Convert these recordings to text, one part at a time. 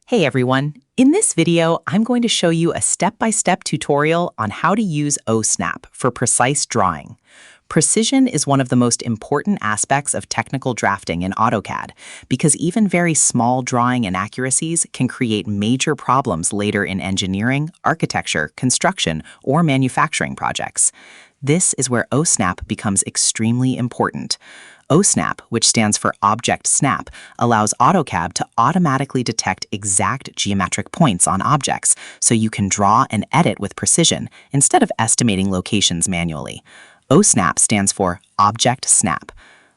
Hey everyone! In this video, I'm going to show you a step-by-step tutorial on how to use OSNAP for precise drawing. Precision is one of the most important aspects of technical drafting in AutoCAD because even very small drawing inaccuracies can create major problems later in engineering, architecture, construction, or manufacturing projects. This is where OSNAP becomes extremely important. OSNAP, which stands for Object Snap, allows AutoCAD to automatically detect exact geometric points on objects so you can draw and edit with precision instead of estimating locations manually. OSNAP stands for Object Snap.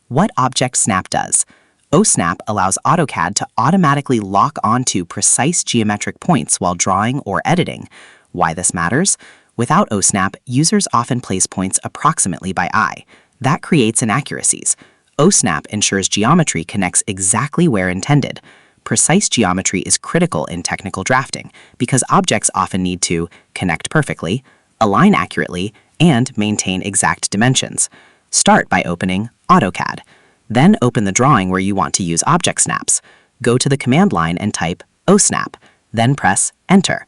What Object Snap does? OSNAP allows AutoCAD to automatically lock onto precise geometric points while drawing or editing. Why this matters? Without OSNAP, users often place points approximately by eye. That creates inaccuracies. OSNAP ensures geometry connects exactly where intended. Precise geometry is critical in technical drafting because objects often need to connect perfectly, align accurately, and maintain exact dimensions. Start by opening AutoCAD. Then open the drawing where you want to use object snaps. Go to the command line and type OSNAP, then press Enter.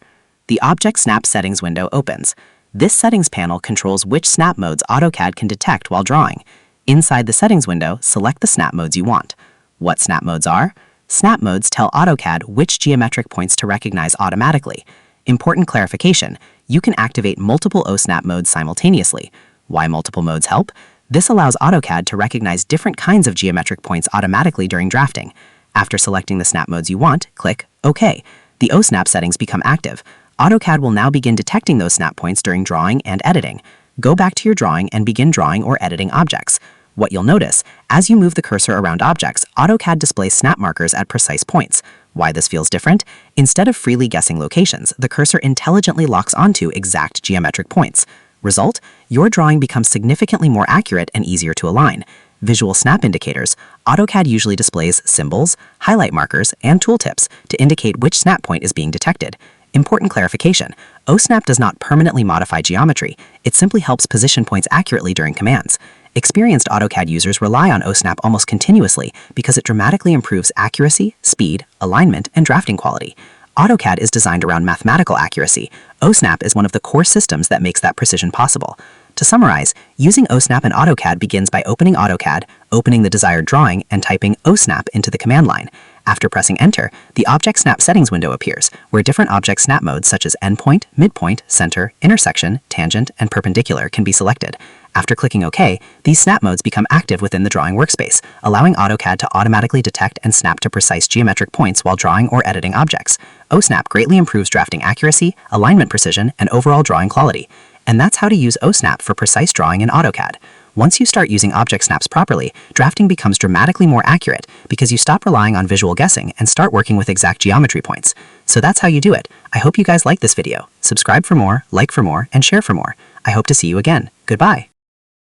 The Object Snap Settings window opens. This settings panel controls which snap modes AutoCAD can detect while drawing. Inside the settings window, select the snap modes you want. What snap modes are? Snap modes tell AutoCAD which geometric points to recognize automatically. Important clarification, you can activate multiple OSNAP modes simultaneously. Why multiple modes help? This allows AutoCAD to recognize different kinds of geometric points automatically during drafting. After selecting the snap modes you want, click OK. The OSNAP settings become active. AutoCAD will now begin detecting those snap points during drawing and editing. Go back to your drawing and begin drawing or editing objects. What you'll notice, as you move the cursor around objects, AutoCAD displays snap markers at precise points. Why this feels different? Instead of freely guessing locations, the cursor intelligently locks onto exact geometric points. Result? Your drawing becomes significantly more accurate and easier to align. Visual snap indicators. AutoCAD usually displays symbols, highlight markers, and tooltips to indicate which snap point is being detected. Important clarification, OSNAP does not permanently modify geometry, it simply helps position points accurately during commands. Experienced AutoCAD users rely on OSNAP almost continuously because it dramatically improves accuracy, speed, alignment, and drafting quality. AutoCAD is designed around mathematical accuracy. OSNAP is one of the core systems that makes that precision possible. To summarize, using OSNAP in AutoCAD begins by opening AutoCAD, opening the desired drawing, and typing OSNAP into the command line. After pressing Enter, the Object Snap Settings window appears, where different object snap modes such as endpoint, midpoint, center, intersection, tangent, and perpendicular can be selected. After clicking OK, these snap modes become active within the drawing workspace, allowing AutoCAD to automatically detect and snap to precise geometric points while drawing or editing objects. OSNAP greatly improves drafting accuracy, alignment precision, and overall drawing quality. And that's how to use OSNAP for precise drawing in AutoCAD. Once you start using object snaps properly, drafting becomes dramatically more accurate because you stop relying on visual guessing and start working with exact geometry points. So that's how you do it. I hope you guys like this video. Subscribe for more, like for more, and share for more. I hope to see you again. Goodbye.